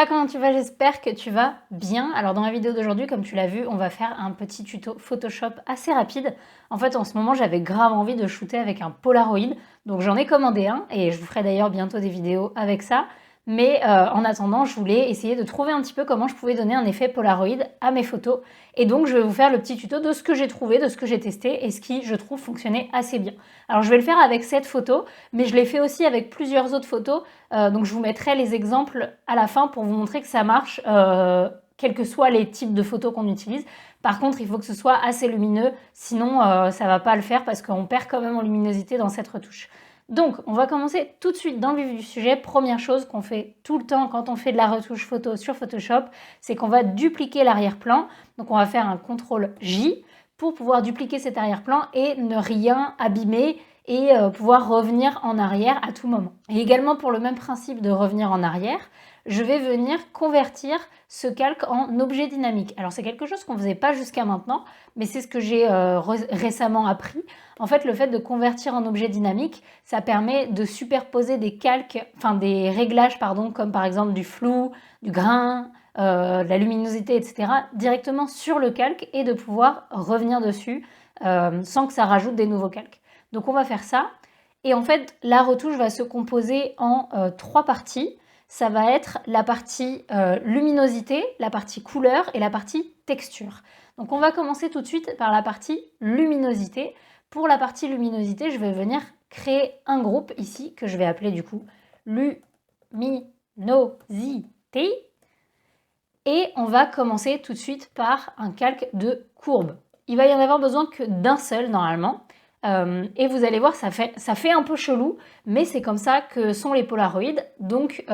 Hola, comment tu vas? J'espère que tu vas bien. Alors dans la vidéo d'aujourd'hui, comme tu l'as vu, on va faire un petit tuto Photoshop assez rapide. En fait, en ce moment, j'avais grave envie de shooter avec un Polaroid. Donc j'en ai commandé un et je vous ferai d'ailleurs bientôt des vidéos avec ça. Mais en attendant, je voulais essayer de trouver un petit peu comment je pouvais donner un effet Polaroid à mes photos. Et donc je vais vous faire le petit tuto de ce que j'ai trouvé, de ce que j'ai testé et ce qui, je trouve, fonctionnait assez bien. Alors je vais le faire avec cette photo, mais je l'ai fait aussi avec plusieurs autres photos. Donc je vous mettrai les exemples à la fin pour vous montrer que ça marche, quels que soient les types de photos qu'on utilise. Par contre, il faut que ce soit assez lumineux, sinon ça ne va pas le faire parce qu'on perd quand même en luminosité dans cette retouche. Donc, on va commencer tout de suite dans le vif du sujet. Première chose qu'on fait tout le temps quand on fait de la retouche photo sur Photoshop, c'est qu'on va dupliquer l'arrière-plan. Donc, on va faire un CTRL-J pour pouvoir dupliquer cet arrière-plan et ne rien abîmer et pouvoir revenir en arrière à tout moment. Et également pour le même principe de revenir en arrière, je vais venir convertir ce calque en objet dynamique. Alors c'est quelque chose qu'on ne faisait pas jusqu'à maintenant, mais c'est ce que j'ai récemment appris. En fait, le fait de convertir en objet dynamique, ça permet de superposer des calques, enfin des réglages, pardon, comme par exemple du flou, du grain, de la luminosité, etc., directement sur le calque et de pouvoir revenir dessus sans que ça rajoute des nouveaux calques. Donc on va faire ça. Et en fait, la retouche va se composer en trois parties. Ça va être la partie luminosité, la partie couleur et la partie texture. Donc on va commencer tout de suite par la partie luminosité. Pour la partie luminosité, je vais venir créer un groupe ici que je vais appeler du coup luminosité. Et on va commencer tout de suite par un calque de courbe. Il va y en avoir besoin que d'un seul normalement. Et vous allez voir, ça fait un peu chelou, mais c'est comme ça que sont les Polaroids. Donc,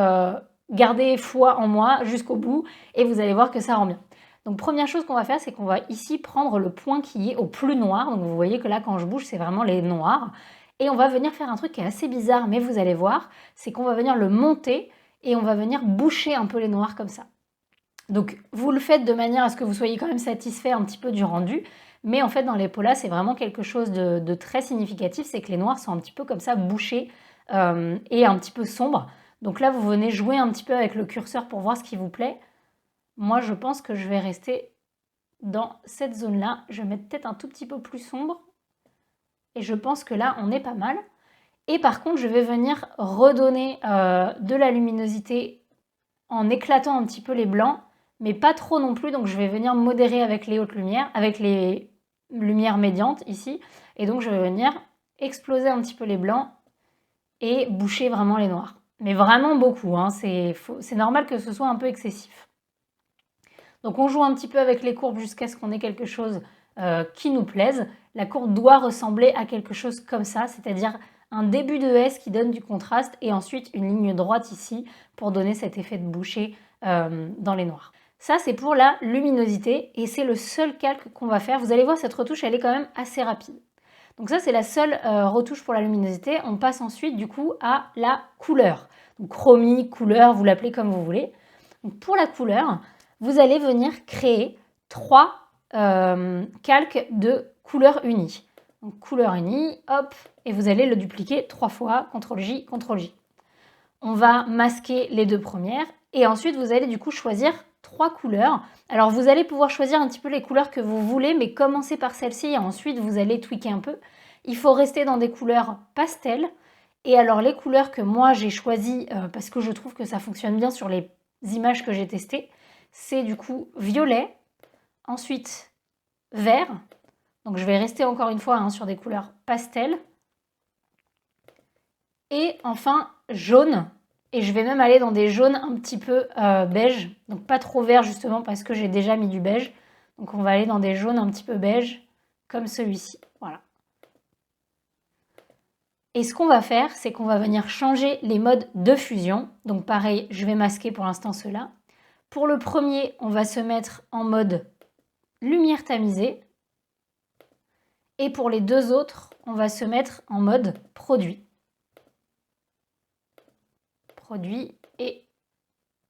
gardez foi en moi jusqu'au bout et vous allez voir que ça rend bien. Donc, première chose qu'on va faire, c'est qu'on va ici prendre le point qui est au plus noir. Donc, vous voyez que là, quand je bouge, c'est vraiment les noirs. Et on va venir faire un truc qui est assez bizarre, mais vous allez voir, c'est qu'on va venir le monter et on va venir boucher un peu les noirs comme ça. Donc, vous le faites de manière à ce que vous soyez quand même satisfait un petit peu du rendu. Mais en fait, dans les polas, c'est vraiment quelque chose de très significatif. C'est que les noirs sont un petit peu comme ça, bouchés et un petit peu sombres. Donc là, vous venez jouer un petit peu avec le curseur pour voir ce qui vous plaît. Moi, je pense que je vais rester dans cette zone-là. Je vais mettre peut-être un tout petit peu plus sombre. Et je pense que là, on est pas mal. Et par contre, je vais venir redonner de la luminosité en éclatant un petit peu les blancs, mais pas trop non plus. Donc je vais venir modérer avec les hautes lumières, avec les lumières médiantes ici. Et donc je vais venir exploser un petit peu les blancs et boucher vraiment les noirs. Mais vraiment beaucoup, hein. C'est normal que ce soit un peu excessif. Donc on joue un petit peu avec les courbes jusqu'à ce qu'on ait quelque chose qui nous plaise. La courbe doit ressembler à quelque chose comme ça, c'est-à-dire un début de S qui donne du contraste et ensuite une ligne droite ici pour donner cet effet de boucher dans les noirs. Ça, c'est pour la luminosité et c'est le seul calque qu'on va faire. Vous allez voir, cette retouche, elle est quand même assez rapide. Donc ça, c'est la seule retouche pour la luminosité. On passe ensuite, du coup, à la couleur. Donc chromie, couleur, vous l'appelez comme vous voulez. Donc pour la couleur, vous allez venir créer trois calques de couleur unie. Donc couleur unie, hop, et vous allez le dupliquer 3 fois, CTRL-J, CTRL-J. On va masquer les deux premières et ensuite vous allez du coup choisir 3 couleurs. Alors vous allez pouvoir choisir un petit peu les couleurs que vous voulez, mais commencez par celle-ci et ensuite vous allez tweaker un peu. Il faut rester dans des couleurs pastel. Et alors les couleurs que moi j'ai choisies, parce que je trouve que ça fonctionne bien sur les images que j'ai testées, c'est du coup violet, ensuite vert. Donc je vais rester encore une fois sur des couleurs pastel. Et enfin jaune. Et je vais même aller dans des jaunes un petit peu beige. Donc pas trop vert justement parce que j'ai déjà mis du beige. Donc on va aller dans des jaunes un petit peu beige comme celui-ci. Voilà. Et ce qu'on va faire, c'est qu'on va venir changer les modes de fusion. Donc pareil, je vais masquer pour l'instant ceux-là. Pour le premier, on va se mettre en mode lumière tamisée. Et pour les deux autres, on va se mettre en mode produit. Produit et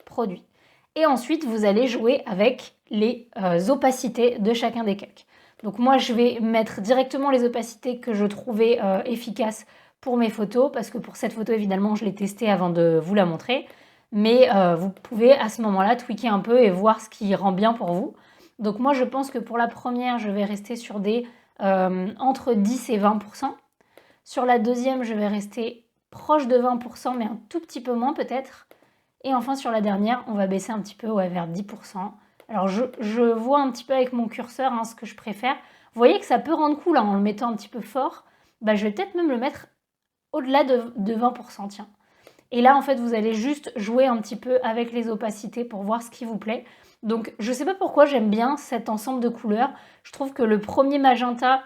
produit. Et ensuite, vous allez jouer avec les opacités de chacun des calques. Donc moi, je vais mettre directement les opacités que je trouvais efficaces pour mes photos, parce que pour cette photo, évidemment, je l'ai testée avant de vous la montrer. mais vous pouvez à ce moment-là tweaker un peu et voir ce qui rend bien pour vous. Donc moi, je pense que pour la première, je vais rester sur des entre 10 et 20%. Sur la deuxième, je vais rester proche de 20%, mais un tout petit peu moins peut-être. Et enfin, sur la dernière, on va baisser un petit peu, ouais, vers 10%. Alors, je vois un petit peu avec mon curseur ce que je préfère. Vous voyez que ça peut rendre cool en le mettant un petit peu fort. Bah, je vais peut-être même le mettre au-delà de 20%, tiens. Et là, en fait, vous allez juste jouer un petit peu avec les opacités pour voir ce qui vous plaît. Donc, je ne sais pas pourquoi j'aime bien cet ensemble de couleurs. Je trouve que le premier magenta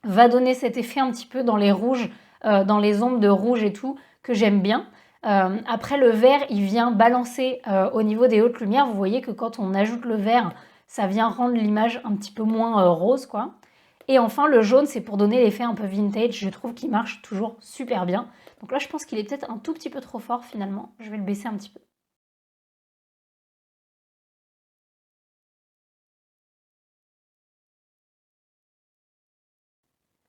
va donner cet effet un petit peu dans les rouges, dans les ombres de rouge et tout, que j'aime bien. Après, le vert, il vient balancer au niveau des hautes lumières. Vous voyez que quand on ajoute le vert, ça vient rendre l'image un petit peu moins rose, quoi. Et enfin, le jaune, c'est pour donner l'effet un peu vintage. Je trouve qu'il marche toujours super bien. Donc là, je pense qu'il est peut-être un tout petit peu trop fort finalement. Je vais le baisser un petit peu.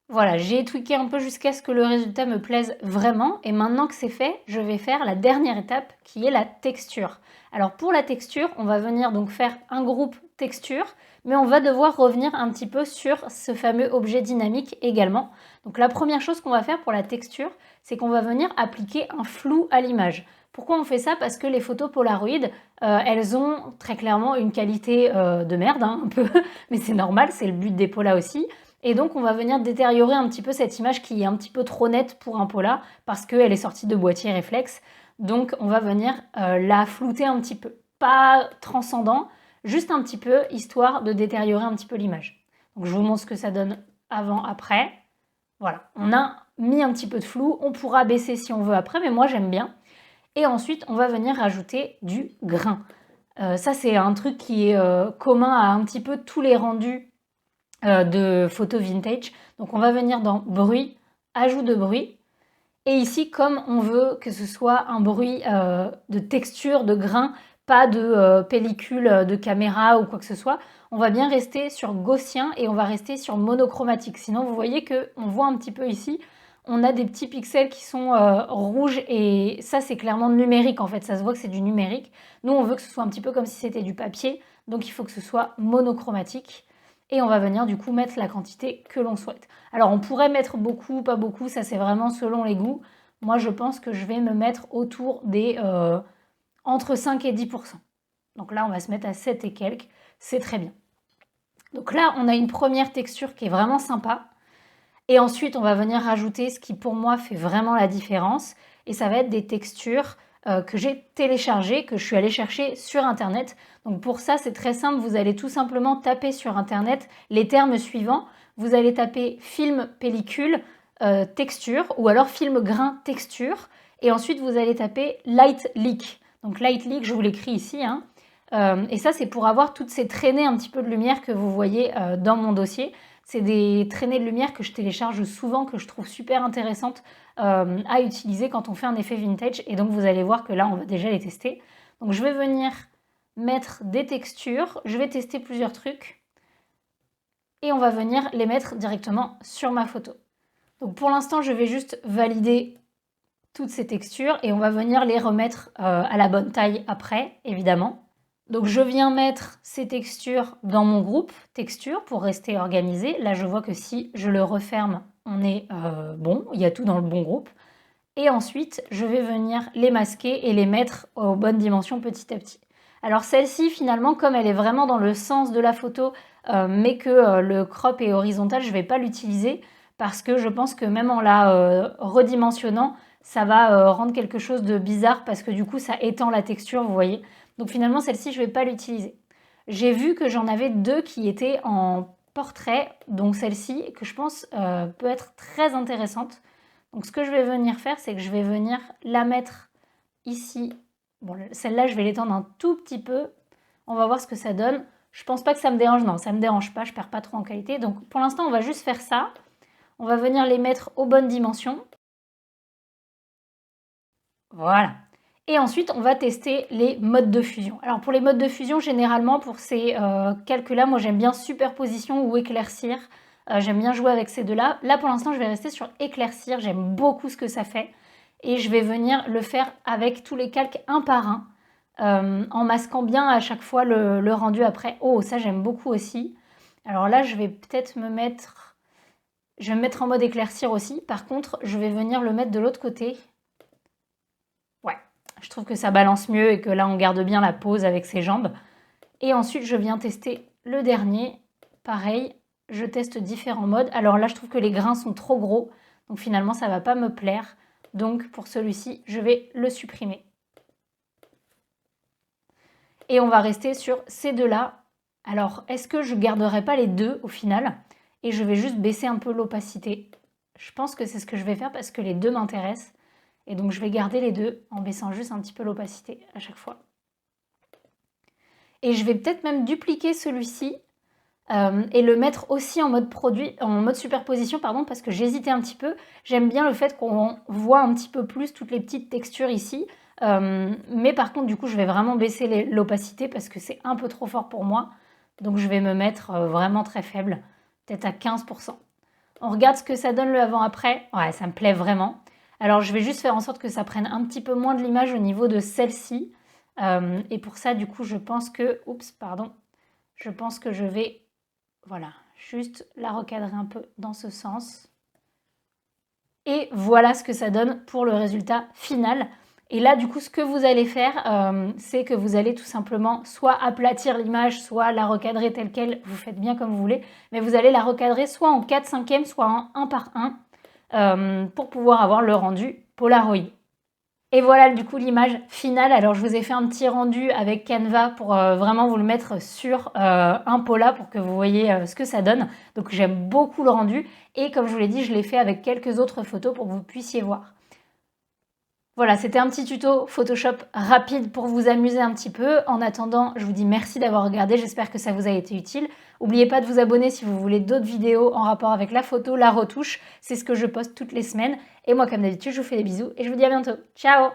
Voilà, j'ai tweaké un peu jusqu'à ce que le résultat me plaise vraiment. Et maintenant que c'est fait, je vais faire la dernière étape qui est la texture. Alors pour la texture, on va venir donc faire un groupe texture, mais on va devoir revenir un petit peu sur ce fameux objet dynamique également. Donc la première chose qu'on va faire pour la texture, c'est qu'on va venir appliquer un flou à l'image. Pourquoi on fait ça? Parce que les photos Polaroid, elles ont très clairement une qualité de merde, un peu, mais c'est normal, c'est le but des Pola aussi. Et donc, on va venir détériorer un petit peu cette image qui est un petit peu trop nette pour un Pola parce qu'elle est sortie de boîtier réflexe. Donc, on va venir la flouter un petit peu. Pas transcendant, juste un petit peu, histoire de détériorer un petit peu l'image. Donc, je vous montre ce que ça donne avant, après. Voilà, on a mis un petit peu de flou. On pourra baisser si on veut après, mais moi, j'aime bien. Et ensuite, on va venir rajouter du grain. Ça, c'est un truc qui est commun à un petit peu tous les rendus de photos vintage. Donc on va venir dans bruit, ajout de bruit. Et ici, comme on veut que ce soit un bruit de texture, de grain, pas de pellicule de caméra ou quoi que ce soit, on va bien rester sur gaussien et on va rester sur monochromatique. Sinon, vous voyez qu'on voit un petit peu ici, on a des petits pixels qui sont rouges et ça, c'est clairement numérique en fait. Ça se voit que c'est du numérique. Nous, on veut que ce soit un petit peu comme si c'était du papier. Donc, il faut que ce soit monochromatique. Et on va venir du coup mettre la quantité que l'on souhaite. Alors on pourrait mettre beaucoup, pas beaucoup, ça c'est vraiment selon les goûts. Moi je pense que je vais me mettre autour des entre 5 et 10%. Donc là on va se mettre à 7 et quelques, c'est très bien. Donc là on a une première texture qui est vraiment sympa. Et ensuite on va venir rajouter ce qui pour moi fait vraiment la différence. Et ça va être des textures que j'ai téléchargées, que je suis allée chercher sur internet. Donc pour ça c'est très simple, vous allez tout simplement taper sur internet les termes suivants. Vous allez taper film pellicule texture ou alors film grain texture et ensuite vous allez taper light leak. Donc light leak, je vous l'écris ici. Et ça c'est pour avoir toutes ces traînées un petit peu de lumière que vous voyez dans mon dossier. C'est des traînées de lumière que je télécharge souvent, que je trouve super intéressantes à utiliser quand on fait un effet vintage. Et donc vous allez voir que là, on va déjà les tester. Donc je vais venir mettre des textures. Je vais tester plusieurs trucs. Et on va venir les mettre directement sur ma photo. Donc pour l'instant, je vais juste valider toutes ces textures et on va venir les remettre à la bonne taille après, évidemment. Donc je viens mettre ces textures dans mon groupe texture pour rester organisé. Là je vois que si je le referme, on est bon, il y a tout dans le bon groupe. Et ensuite je vais venir les masquer et les mettre aux bonnes dimensions petit à petit. Alors celle-ci finalement comme elle est vraiment dans le sens de la photo mais que le crop est horizontal, je ne vais pas l'utiliser parce que je pense que même en la redimensionnant, ça va rendre quelque chose de bizarre parce que du coup ça étend la texture, vous voyez. Donc finalement, celle-ci, je ne vais pas l'utiliser. J'ai vu que j'en avais deux qui étaient en portrait, donc celle-ci, que je pense peut être très intéressante. Donc ce que je vais venir faire, c'est que je vais venir la mettre ici. Bon, celle-là, je vais l'étendre un tout petit peu. On va voir ce que ça donne. Je pense pas que ça me dérange. Non, ça me dérange pas, je perds pas trop en qualité. Donc pour l'instant, on va juste faire ça. On va venir les mettre aux bonnes dimensions. Voilà. Et ensuite, on va tester les modes de fusion. Alors pour les modes de fusion, généralement pour ces calculs-là, moi j'aime bien superposition ou éclaircir. J'aime bien jouer avec ces deux-là. Là pour l'instant, je vais rester sur éclaircir. J'aime beaucoup ce que ça fait. et je vais venir le faire avec tous les calques un par un, en masquant bien à chaque fois le rendu après. Oh, ça j'aime beaucoup aussi. Alors là, je vais peut-être me mettre en mode éclaircir aussi. Par contre, je vais venir le mettre de l'autre côté. Ouais, je trouve que ça balance mieux et que là, on garde bien la pose avec ses jambes. Et ensuite, je viens tester le dernier. Pareil, je teste différents modes. Alors là, je trouve que les grains sont trop gros. Donc finalement, ça ne va pas me plaire. Donc pour celui-ci, je vais le supprimer. Et on va rester sur ces deux-là. Alors, est-ce que je ne garderai pas les deux au final? Et je vais juste baisser un peu l'opacité. Je pense que c'est ce que je vais faire parce que les deux m'intéressent. Et donc, je vais garder les deux en baissant juste un petit peu l'opacité à chaque fois. Et je vais peut-être même dupliquer celui-ci et le mettre aussi en mode superposition, pardon, parce que j'hésitais un petit peu. J'aime bien le fait qu'on voit un petit peu plus toutes les petites textures ici. Mais par contre, du coup, je vais vraiment baisser l'opacité parce que c'est un peu trop fort pour moi. Donc, je vais me mettre vraiment très faible, peut-être à 15%. On regarde ce que ça donne le avant-après. Ouais, ça me plaît vraiment. Alors, je vais juste faire en sorte que ça prenne un petit peu moins de l'image au niveau de celle-ci. Et pour ça, du coup, je pense que... Oups, pardon. Je pense que je vais... Voilà, juste la recadrer un peu dans ce sens. Et voilà ce que ça donne pour le résultat final. Et là, du coup, ce que vous allez faire, c'est que vous allez tout simplement soit aplatir l'image, soit la recadrer telle qu'elle, vous faites bien comme vous voulez, mais vous allez la recadrer soit en 4/5, soit en 1 par 1, pour pouvoir avoir le rendu Polaroid. Et voilà du coup l'image finale. Alors je vous ai fait un petit rendu avec Canva pour vraiment vous le mettre sur un Pola pour que vous voyez ce que ça donne. Donc j'aime beaucoup le rendu et comme je vous l'ai dit, je l'ai fait avec quelques autres photos pour que vous puissiez voir. Voilà, c'était un petit tuto Photoshop rapide pour vous amuser un petit peu. En attendant, je vous dis merci d'avoir regardé, j'espère que ça vous a été utile. N'oubliez pas de vous abonner si vous voulez d'autres vidéos en rapport avec la photo, la retouche. C'est ce que je poste toutes les semaines. Et moi, comme d'habitude, je vous fais des bisous et je vous dis à bientôt. Ciao!